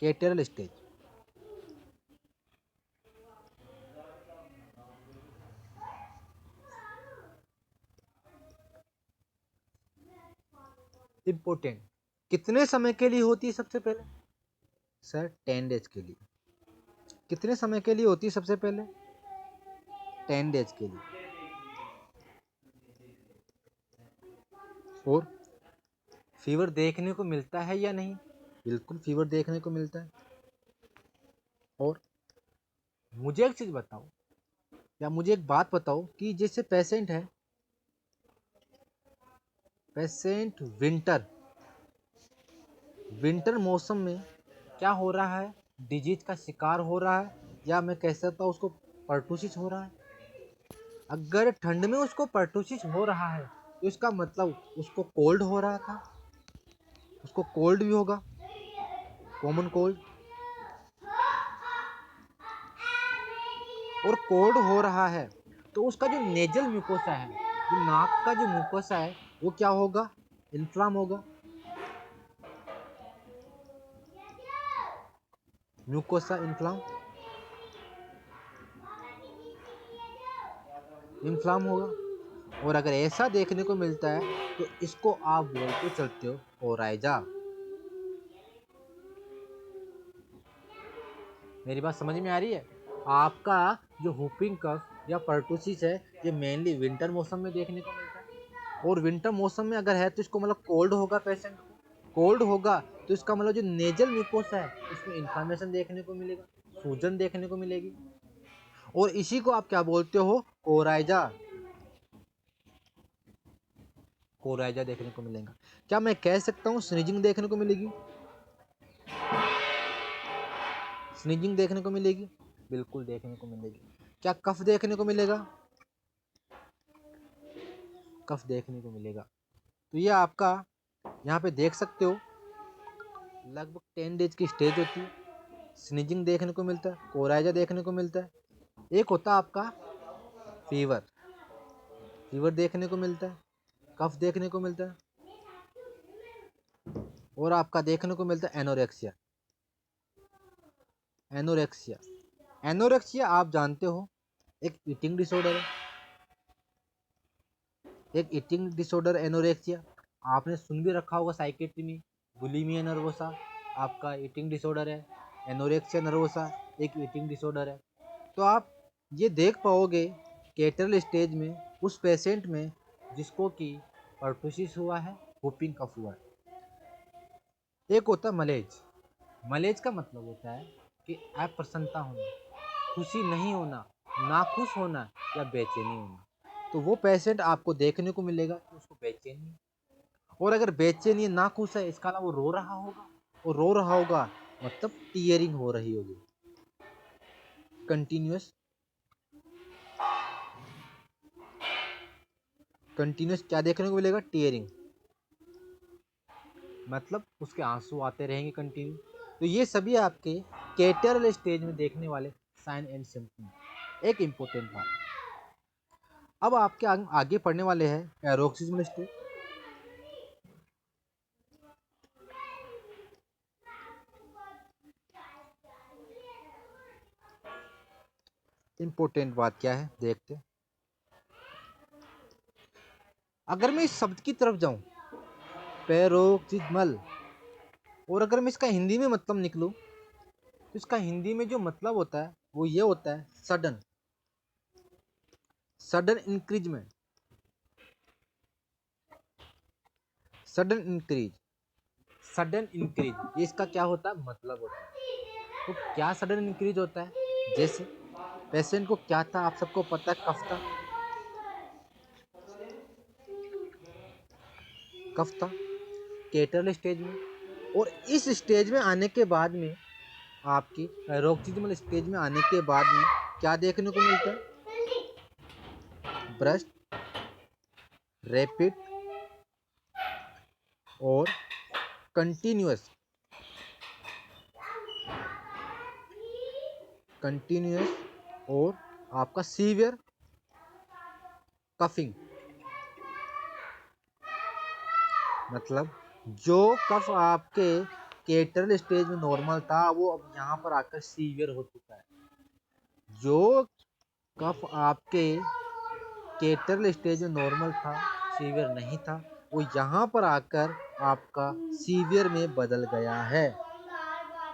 केटेरल स्टेज। इम्पोर्टेंट कितने समय के लिए होती है? सबसे पहले सर 10 डेज के लिए। कितने समय के लिए होती है? सबसे पहले 10 डेज के लिए। और फीवर देखने को मिलता है या नहीं? बिल्कुल फीवर देखने को मिलता है। और मुझे एक चीज बताओ या मुझे एक बात बताओ कि जैसे पेशेंट है, पेशेंट विंटर मौसम में क्या हो रहा है, डिजीज का शिकार हो रहा है, या मैं कह सकता हूँ उसको पर्टूसिस हो रहा है। अगर ठंड में उसको पर्टूसिस हो रहा है तो इसका मतलब उसको कोल्ड हो रहा था, उसको कोल्ड भी होगा, कॉमन कोल्ड। और कोल्ड हो रहा है तो उसका जो नेजल म्यूकोसा है, जो नाक का जो म्यूकोसा है, वो क्या होगा? इन्फ्लाम होगा। म्यूकोसा इन्फ्लाम होगा। और अगर ऐसा देखने को मिलता है तो इसको आप बोलते चलते हो कोराइजा। मेरी बात समझ में आ रही है? आपका जो हुपिंग कफ या पर्टूसिस है, ये मेनली विंटर मौसम में देखने को मिलता है। और विंटर मौसम में अगर है तो इसको मतलब कोल्ड होगा, पेशेंट को कोल्ड होगा तो इसका मतलब जो नेजल म्यूकोसा है उसमें इन्फ्लामेशन देखने को मिलेगा, सूजन देखने को मिलेगी। और इसी को आप क्या बोलते हो? कोराइजा। कोराइजा देखने को मिलेगा। क्या मैं कह सकता हूँ स्नीजिंग देखने को मिलेगी? स्नीजिंग देखने को मिलेगी, बिल्कुल देखने को मिलेगी। क्या कफ देखने को मिलेगा? कफ देखने को मिलेगा। तो ये आपका यहाँ पे देख सकते हो लगभग 10 डेज की स्टेज होती है। स्नीजिंग देखने को मिलता है, कोराइजा देखने को मिलता है। एक होता है आपका फीवर। फीवर देखने को मिलता है, कफ देखने को मिलता है, और आपका देखने को मिलता है एनोरेक्सिया। एनोरेक्सिया एनोरेक्सिया आप जानते हो एक ईटिंग डिसऑर्डर है। एक ईटिंग डिसऑर्डर एनोरेक्सिया आपने सुन भी रखा होगा साइकेट्री में। बुलिमिया नर्वोसा आपका ईटिंग डिसऑर्डर है, एनोरेक्सिया नर्वोसा एक ईटिंग डिसऑर्डर है। तो आप ये देख पाओगे केटरल स्टेज में उस पेशेंट में जिसको कि परटूसिस हुआ है, whooping कफ हुआ है। एक होता है मलेज। मलेज का मतलब होता है कि अप्रसन्नता होना, खुशी नहीं होना, नाखुश होना या बेचैनी होना। तो वो पेशेंट आपको देखने को मिलेगा कि उसको बेचैनी है, और अगर बेचैनी नाखुश है इसका अलावा वो रो रहा होगा, और रो रहा होगा मतलब टीयरिंग हो रही होगी। कंटिन्यूअस क्या देखने को मिलेगा? टीयरिंग, मतलब उसके आंसू आते रहेंगे कंटिन्यू। तो ये सभी आपके केटरल स्टेज में देखने वाले साइन एंड सिम्टम। एक इम्पोर्टेंट बात, अब आपके आगे पढ़ने वाले हैं पैरोक्सिस्मल स्टेज। इम्पोर्टेंट बात क्या है देखते। अगर मैं इस शब्द की तरफ जाऊं पैरोक्सिस्मल, और अगर मैं इसका हिंदी में मतलब निकलूं तो इसका हिंदी में जो मतलब होता है वो ये होता है sudden, sudden increment, sudden increase, sudden increase. ये इसका क्या होता है मतलब होता है। तो क्या सडन इंक्रीज होता है? जैसे पेशेंट को क्या था, आप सबको पता है कफ था, कफ था केटरल स्टेज में, और इस स्टेज में आने के बाद में आपकी पैरोक्सिस्मल स्टेज में आने के बाद में क्या देखने को मिलता है? ब्रस्ट, रैपिड और कंटिन्यूअस, कंटिन्यूअस और आपका सीवियर कफिंग। मतलब जो कफ आपके केटरल स्टेज में नॉर्मल था वो अब यहाँ पर आकर सीवियर हो चुका है। जो कफ आपके केटरल स्टेज में नॉर्मल था, सीवियर नहीं था, वो यहाँ पर आकर आपका सीवियर में बदल गया है।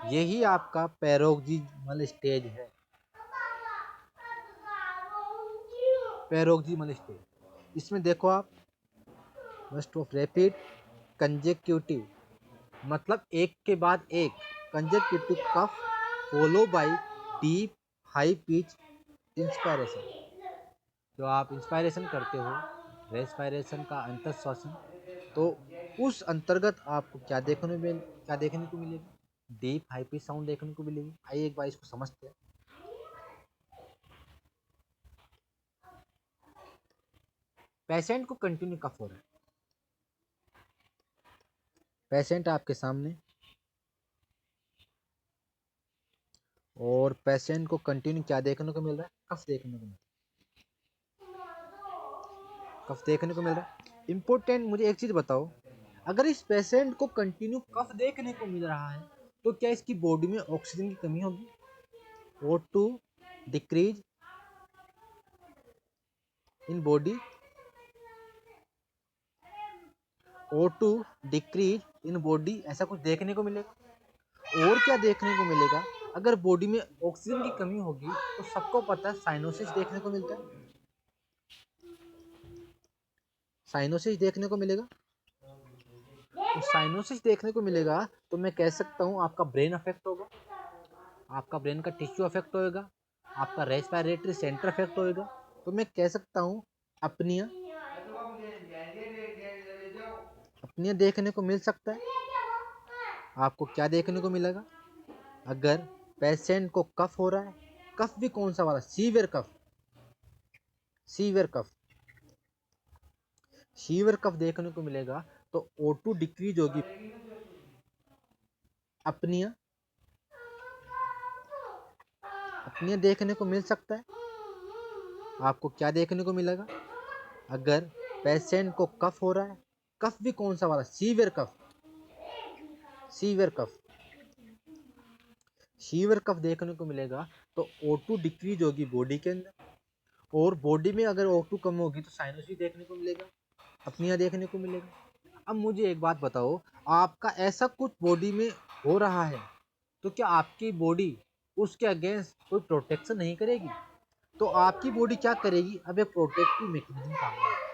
यही आपका पैरोक्सिस्मल स्टेज है। पैरोक्सिस्मल स्टेज, इसमें देखो आप मस्ट ऑफ रैपिड कंजेक्यूटिव, मतलब एक के बाद एक consecutive cough follow by deep high pitch inspiration. जो आप इंस्पायरेशन करते हो, रेस्पायरेशन का अंतर श्वसन, तो उस अंतर्गत आपको क्या देखने को मिलेगा? डीप हाई पिच साउंड देखने को मिलेगी। आइए एक बार इसको समझते हैं। पेशेंट को कंटिन्यू कफ हो रहा है, पेशेंट आपके सामने, और पेशेंट को कंटिन्यू क्या देखने को मिल रहा है? कफ देखने को मिल रहा है, कफ देखने को मिल रहा है। इंपॉर्टेंट, मुझे एक चीज बताओ, अगर इस पेशेंट को कंटिन्यू कफ देखने को मिल रहा है तो क्या इसकी बॉडी में ऑक्सीजन की कमी होगी? O2 decrease in body, O2 decrease in body, ऐसा कुछ देखने को मिलेगा। और क्या देखने को मिलेगा? अगर बॉडी में ऑक्सीजन की कमी होगी तो सबको पता है साइनोसिस देखने को मिलता है, साइनोसिस देखने को मिलेगा। तो साइनोसिस देखने को मिलेगा तो मैं कह सकता हूँ आपका ब्रेन अफेक्ट होगा, आपका ब्रेन का टिश्यू अफेक्ट होएगा, आपका रेस्पिरेटरी सेंटर अफेक्ट होएगा। तो मैं कह सकता हूँ अपनिया, अपनिया देखने को मिल सकता है। आपको क्या देखने को मिलेगा? अगर पेशेंट को कफ हो रहा है, कफ भी कौन सा वाला? सीवियर कफ, सीवियर कफ, सीवियर कफ देखने को मिलेगा तो O2 डिक्रीज होगी, अपनिया, अपनिया देखने को मिल सकता है। आपको क्या देखने को मिलेगा? अगर पेशेंट को कफ हो रहा है, कफ भी कौन सा वाला, सीवियर कफ, सीवियर कफ, सीवियर कफ देखने को मिलेगा तो O2 डिक्रीज होगी बॉडी के अंदर, और बॉडी में अगर O2 कम होगी तो साइनस भी देखने को मिलेगा, अपनिया देखने को मिलेगा। अब मुझे एक बात बताओ, आपका ऐसा कुछ बॉडी में हो रहा है तो क्या आपकी बॉडी उसके अगेंस्ट कोई प्रोटेक्शन नहीं करेगी? तो आपकी बॉडी क्या करेगी? अब एक प्रोटेक्टिव मैकेनिज्म काम में लेगी।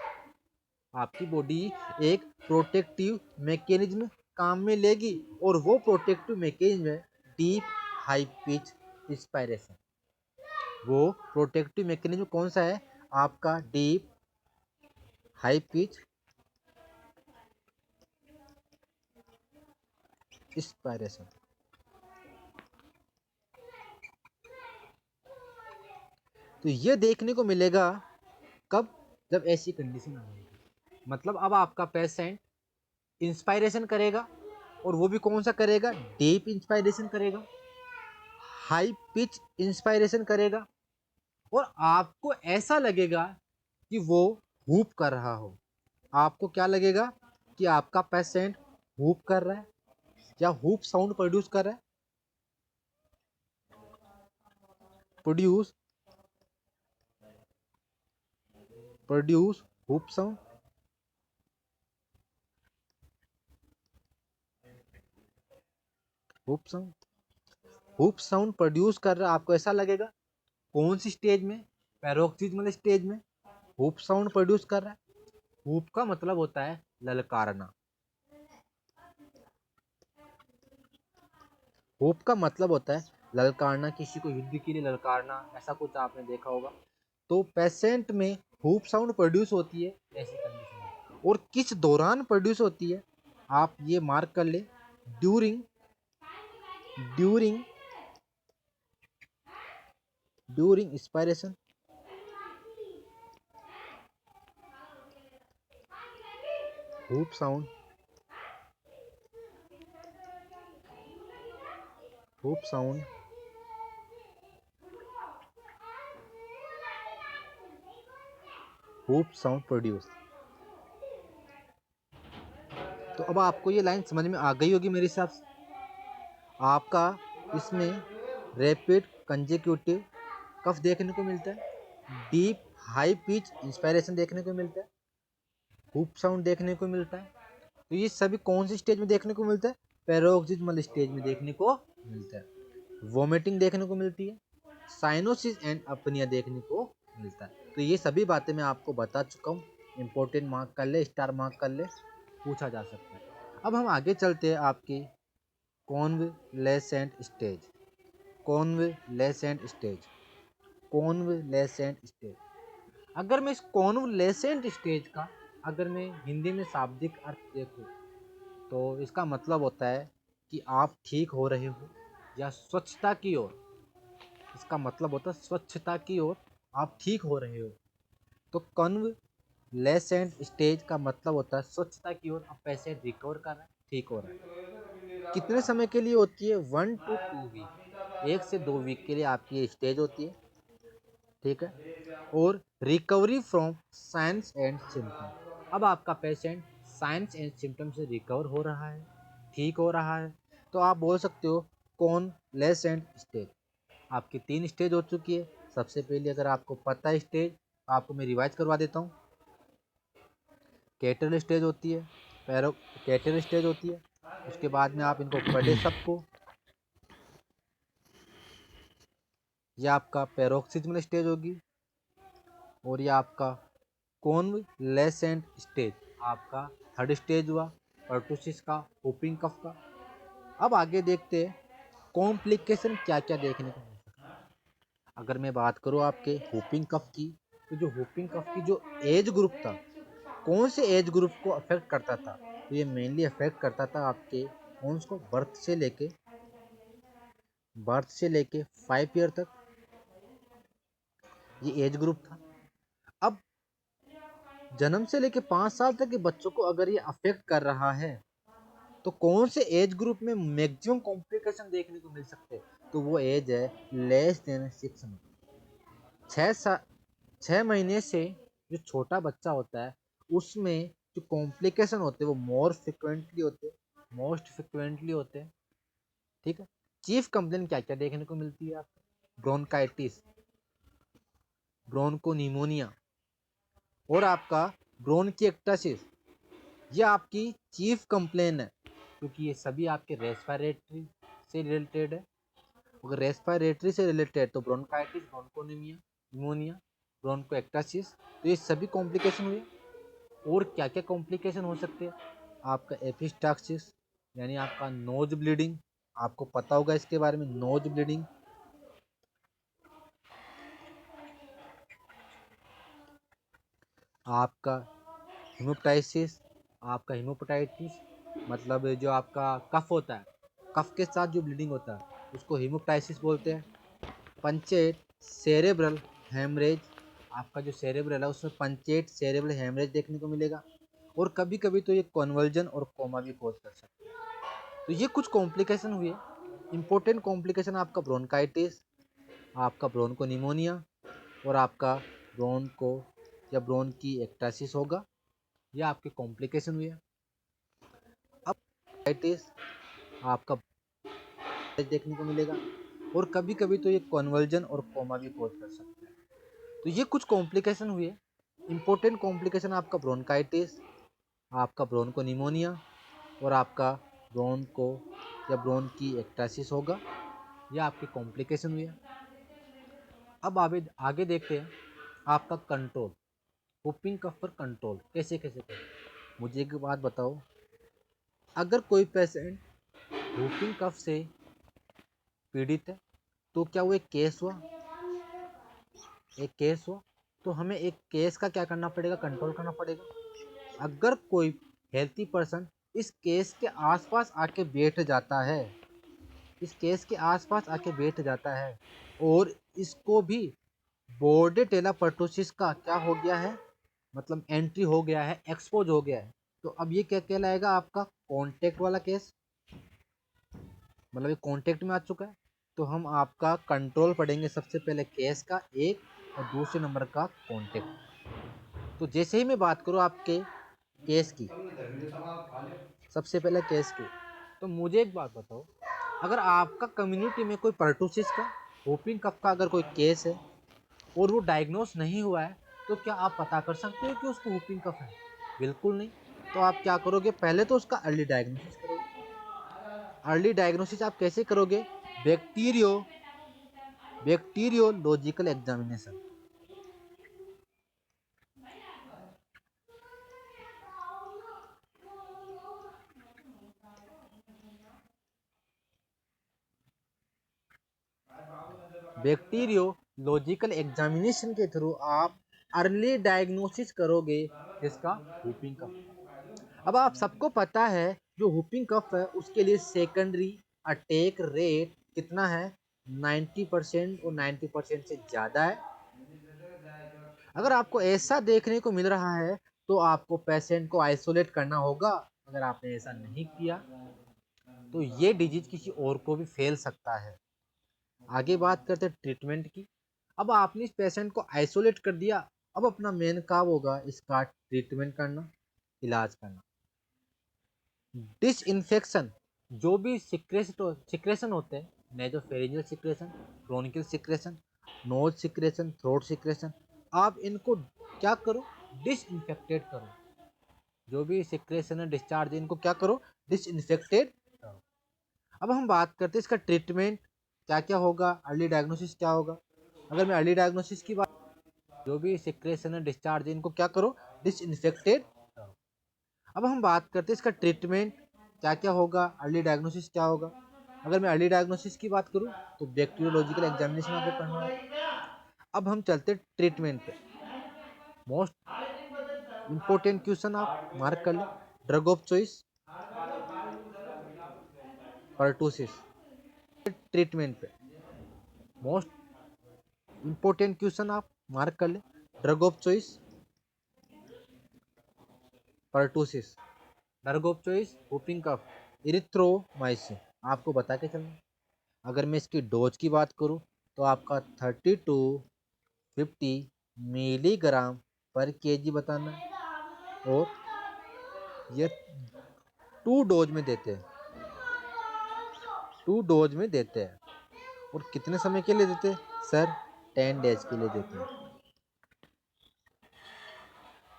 आपकी बॉडी एक प्रोटेक्टिव मैकेनिज्म काम में लेगी, और वो प्रोटेक्टिव मैकेनिज्म है डीप हाई पिच इंस्पायरेशन। वो प्रोटेक्टिव मैकेनिज्म कौन सा है? आपका डीप हाई पिच इंस्पायरेशन। तो ये देखने को मिलेगा कब? जब ऐसी कंडीशन आएगी, मतलब अब आपका पेशेंट इंस्पायरेशन करेगा, और वो भी कौन सा करेगा? डीप इंस्पायरेशन करेगा, हाई पिच इंस्पायरेशन करेगा, और आपको ऐसा लगेगा कि वो हूप कर रहा हो। आपको क्या लगेगा? कि आपका पेशेंट हूप कर रहा है या हूप साउंड प्रोड्यूस कर रहा है, produce hoop sound, hoop sound produce कर रहा है। आपको ऐसा लगेगा। कौन सी स्टेज में? पैरोक्सिज्मल स्टेज में हूप साउंड प्रोड्यूस कर रहा है। हूप का मतलब होता है ललकारना। हूप का मतलब होता है ललकारना, किसी को युद्ध के लिए ललकारना, ऐसा कुछ आपने देखा होगा। तो पेशेंट में हूप साउंड प्रोड्यूस होती है ऐसी कंडीशन में, और किस दौरान प्रोड्यूस होती है आप ये मार्क कर ले। During inspiration, hoop sound produce. तो अब आपको ये लाइन समझ में आ गई होगी मेरे हिसाब से। आपका इसमें रैपिड कंजेक्यूटिव कफ देखने को मिलता है, डीप हाई पिच इंस्पायरेशन देखने को मिलता है, हूप साउंड देखने को मिलता है। तो ये सभी कौन सी स्टेज में देखने को मिलता है? पैरोक्सिज्मल स्टेज में देखने को मिलता है। वोमिटिंग देखने को मिलती है, साइनोसिस एंड अपनिया देखने को मिलता है। तो ये सभी बातें मैं आपको बता चुका हूँ। इंपॉर्टेंट मार्क कर ले, स्टार मार्क कर ले, पूछा जा सकता है। अब हम आगे चलते हैं आपकी कॉन्वलेसेंट स्टेज। अगर मैं इस कॉन्वलेसेंट स्टेज का अगर मैं हिंदी में शाब्दिक अर्थ देखूं तो इसका मतलब होता है कि आप ठीक हो रहे हो या स्वच्छता की ओर। इसका मतलब होता है स्वच्छता की ओर आप ठीक हो रहे हो। तो कॉन्वलेसेंट स्टेज का मतलब होता है स्वच्छता की ओर आप पेशेंट रिकवर कर रहा है, ठीक हो रहा है। कितने समय के लिए होती है? 1 to 2 वीक, 1 से 2 वीक के लिए आपकी ये स्टेज होती है, ठीक है। और recovery from science and symptom, अब आपका पेशेंट साइंस एंड सिम्टम से रिकवर हो रहा है, ठीक हो रहा है, तो आप बोल सकते हो कॉन्वलेसेंट स्टेज। आपकी 3 स्टेज हो चुकी है। सबसे पहले अगर आपको पता है स्टेज, आपको मैं रिवाइज करवा देता हूँ। कैटल स्टेज होती है, कैटल स्टेज होती है, उसके बाद में आप इनको पढ़े सबको। यह आपका पैरोक्सिज्मल स्टेज होगी, और यह आपका कॉन्वलेसेंट स्टेज आपका 3rd स्टेज हुआ पर्टुसिस का, होपिंग कफ का। अब आगे देखते हैं कॉम्प्लिकेशन क्या क्या देखने को मिल सकता है। अगर मैं बात करूँ आपके होपिंग कफ की, तो जो होपिंग कफ की जो एज ग्रुप था, कौन से एज ग्रुप को अफेक्ट करता था? तो ये मेनली अफेक्ट करता था आपके कौन को बर्थ से लेके 5 ईयर तक, ये एज ग्रुप था। अब जन्म से लेके 5 साल तक के बच्चों को अगर ये अफेक्ट कर रहा है तो कौन से एज ग्रुप में मैक्सिमम कॉम्प्लिकेशन देखने को मिल सकते हैं? तो वो एज है लेस देन 6 मंथ। 6 महीने से जो छोटा बच्चा होता है उसमें जो कॉम्प्लिकेशन होते हैं वो मोस्ट फ्रिक्वेंटली होते हैं। ठीक है। चीफ कंप्लेन क्या क्या देखने को मिलती है आपको? ब्रोंकाइटिस, ब्रोंकोनिमोनिया और आपका ब्रोंकिएक्टासिस, ये आपकी चीफ कंप्लेन है, क्योंकि ये सभी आपके रेस्पिरेटरी से रिलेटेड है। अगर रेस्पिरेटरी से रिलेटेड तो ब्रोंकाइटिस, ब्रोंकोनिमिया, निमोनिया, ब्रोंकोएक्टासिस, तो ये सभी कॉम्प्लिकेशन हुए। और क्या क्या कॉम्प्लिकेशन हो सकते हैं? आपका एपिस्टाक्सिस यानी आपका नोज ब्लीडिंग, आपको पता होगा इसके बारे में, नोज ब्लीडिंग। आपका हिमोप्टाइसिस, आपका हिमोपेटाइटिस मतलब जो आपका कफ होता है, कफ के साथ जो ब्लीडिंग होता है उसको हिमोप्टाइसिस बोलते हैं। पंचेट सेरेब्रल हेमरेज, आपका जो सेरेब्रल है उसमें पंचेट सेरेब्रल हेमरेज देखने को मिलेगा। और कभी कभी तो ये कन्वर्जन और कोमा भी कॉज कर सकते हैं। तो ये कुछ कॉम्प्लिकेशन हुए। इंपॉर्टेंट कॉम्प्लिकेशन आपका ब्रोंकाइटिस, आपका ब्रोंकोनिमोनिया और आपका ब्रोंको या ब्रोंकी एक्टासिस होगा। ये आपके कॉम्प्लिकेशन हुए। अब ब्रोंकाइटिस आपका देखने को मिलेगा और कभी कभी तो ये कन्वर्जन और कोमा भी कॉज कर सकते हैं। तो ये कुछ कॉम्प्लिकेशन हुए। इंपॉर्टेंट कॉम्प्लिकेशन आपका ब्रोंकाइटिस, आपका ब्रोंकोनिमोनिया और आपका ब्रोंको या ब्रोंकी एक्टासिस होगा। ये आपके कॉम्प्लिकेशन हुए। अब आगे देखते हैं आपका कंट्रोल, हुपिंग कफ पर कंट्रोल कैसे कैसे करें। मुझे एक बात बताओ, अगर कोई पेशेंट हुपिंग कफ से पीड़ित है तो क्या वो एक केस हुआ? एक केस हुआ तो हमें एक केस का क्या करना पड़ेगा? कंट्रोल करना पड़ेगा। अगर कोई हेल्थी पर्सन इस केस के आसपास आके बैठ जाता है, इस केस के आसपास आके बैठ जाता है और इसको भी बोर्डेटेला पर्टुसिस का क्या हो गया है, मतलब एंट्री हो गया है, एक्सपोज हो गया है, तो अब ये क्या कहलाएगा? आपका कॉन्टेक्ट वाला केस, मतलब ये कॉन्टेक्ट में आ चुका है। तो हम आपका कंट्रोल पढ़ेंगे सबसे पहले केस का एक और दूसरे नंबर का कॉन्टेक्ट। तो जैसे ही मैं बात करूँ आपके केस की, सबसे पहले केस की, तो मुझे एक बात बताओ, अगर आपका कम्युनिटी में कोई पर्टुसिस का, होपिंग कफ का अगर कोई केस है और वो डायग्नोस नहीं हुआ है, तो क्या आप पता कर सकते हो कि उसको होपिंग कफ है? बिल्कुल नहीं। तो आप क्या करोगे? पहले तो उसका अर्ली डायग्नोसिस करोगे। अर्ली डायग्नोसिस आप कैसे करोगे? Bacterio bacteriological examination. Bacteriological examination के थ्रू आप अर्ली डायग्नोसिस करोगे जिसका हुपिंग कफ। अब आप सबको पता है जो हुपिंग कफ है उसके लिए सेकेंडरी अटैक रेट कितना है? 90% और 90% से ज़्यादा है। अगर आपको ऐसा देखने को मिल रहा है तो आपको पेशेंट को आइसोलेट करना होगा। अगर आपने ऐसा नहीं किया तो ये डिजीज किसी और को भी फैल सकता है। आगे बात करते हैं ट्रीटमेंट की। अब आपने इस पेशेंट को आइसोलेट कर दिया, अब अपना मेन काम होगा इसका ट्रीटमेंट करना, इलाज करना। डिसइंफेक्शन, जो भी सिक्रेशन होते हैं, nasopharyngeal secretion, bronchial secretion, nose secretion, throat secretion, आप इनको क्या करो? डिसइंफेक्टेड करो। जो भी सिक्रेशन है, डिस्चार्ज, इनको क्या करो? डिसइंफेक्टेड करो। अब हम बात करते हैं इसका ट्रीटमेंट क्या क्या होगा, अर्ली डायग्नोसिस क्या होगा। अगर मैं अर्ली डायग्नोसिस की बात, जो भी सिक्रेशन है, डिस्चार्ज, इनको क्या करो? डिसइंफेक्टेड करो। अब हम बात करते हैं इसका ट्रीटमेंट क्या क्या होगा, अर्ली डायग्नोसिस क्या होगा। अगर मैं अर्ली डायग्नोसिस की बात करूं तो बैक्टीरियोलॉजिकल एग्जामिनेशन आपको करना होगा। अब हम चलते हैं ट्रीटमेंट पे। मोस्ट इंपॉर्टेंट क्वेश्चन आप मार्क कर ले, drug of choice pertussis. Treatment पे मोस्ट इंपॉर्टेंट क्वेश्चन आप मार्क कर ले, drug of choice pertussis, drug of choice whooping cough, erythromycin. आपको बता के चलना। अगर मैं इसकी डोज की बात करूं तो आपका 30 to 50 मिलीग्राम पर केजी बताना है, और ये 2 डोज में देते हैं, 2 डोज में देते हैं। और कितने समय के लिए देते हैं सर? 10 डेज के लिए देते हैं।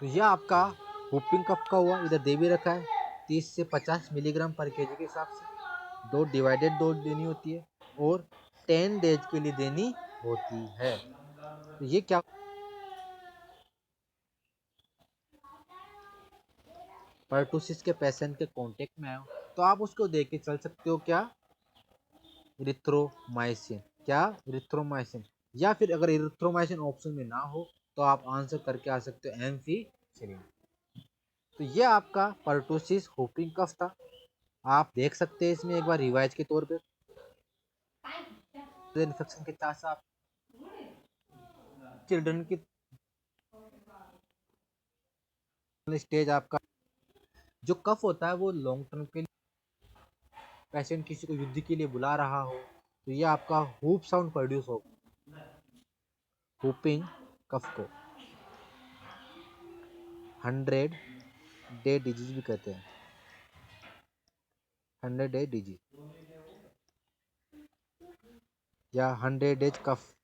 तो यह आपका whooping कफ का हुआ, इधर दे भी रखा है 30 से 50 मिलीग्राम पर केजी के हिसाब से। 2 डिवाइडेड डोज देनी होती है और 10 डेज के लिए देनी होती है। तो ये क्या, पर्टुसिस के पेशेंट के कांटेक्ट में आए हो तो आप उसको देख के चल सकते हो, क्या इरिथ्रोमाइसिन, क्या इरिथ्रोमाइसिन, या फिर अगर इरिथ्रोमाइसिन ऑप्शन में ना हो तो आप आंसर करके आ सकते हो एम्फीसिलिन। तो ये आपका पर्टुसिस whooping कफ था। आप देख सकते हैं इसमें एक बार रिवाइज के तौर पे इन्फेक्शन के साथ साथ चिल्ड्रन की स्टेज आपका जो कफ होता है वो लॉन्ग टर्म के लिए, पेशेंट किसी को युद्ध के लिए बुला रहा हो तो ये आपका हुप साउंड प्रोड्यूस हो, हुपिंग कफ को 100 डे डिजीज भी कहते हैं, 100 डे डिजीज या 100 डेज कफ,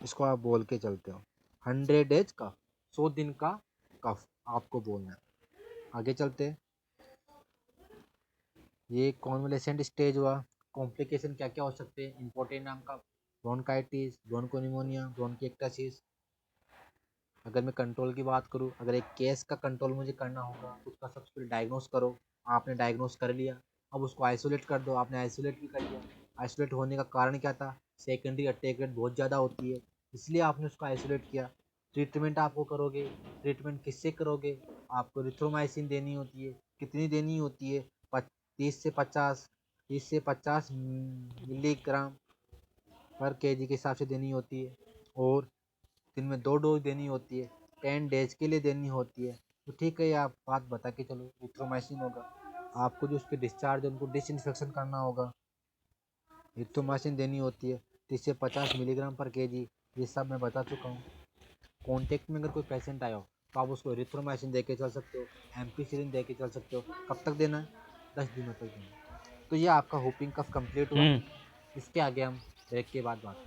इसको आप बोल के चलते हो 100 डेज कफ, 100 दिन का कफ आपको बोलना है। आगे चलते हैं, ये कॉन्वलेसेंट स्टेज हुआ। कॉम्प्लिकेशन क्या क्या हो सकते हैं, इंपॉर्टेंट नाम का ब्रोंकाइटिस, ब्रोंकोनिमोनिया, ब्रोंकिएक्टासिस। अगर मैं कंट्रोल की बात करूँ, अगर एक केस का कंट्रोल मुझे करना होगा उसका सबसे पहले डायग्नोस करो। आपने डायग्नोस कर लिया, अब उसको आइसोलेट कर दो। आपने आइसोलेट भी कर लिया, आइसोलेट होने का कारण क्या था, सेकेंडरी अटैक रेट बहुत ज़्यादा होती है इसलिए आपने उसको आइसोलेट किया। ट्रीटमेंट आपको करोगे, ट्रीटमेंट किससे करोगे, आपको रिथ्रोमाइसिन देनी होती है। कितनी देनी होती है, 30 से 50 मिलीग्राम पर केजी के हिसाब से देनी होती है, और दिन में 2 डोज देनी होती है, 10 डेज के लिए देनी होती है। तो ठीक है, ये आप बात बता के चलो, इरिथ्रोमाइसिन होगा, आपको जो उसके डिस्चार्ज है उनको डिसइंफेक्शन करना होगा। इरिथ्रोमाइसिन देनी होती है 30 से 50 मिलीग्राम पर केजी, ये सब मैं बता चुका हूँ। कॉन्टेक्ट में अगर कोई पेशेंट आया हो तो आप उसको इरिथ्रोमाइसिन दे के चल सकते हो, एम्पीसिलिन दे के चल सकते हो। कब तक देना है, 10 दिनों तक देना है। तो ये आपका हुपिंग कफ कंप्लीट हुआ। इसके आगे हम ब्रेक के बाद बात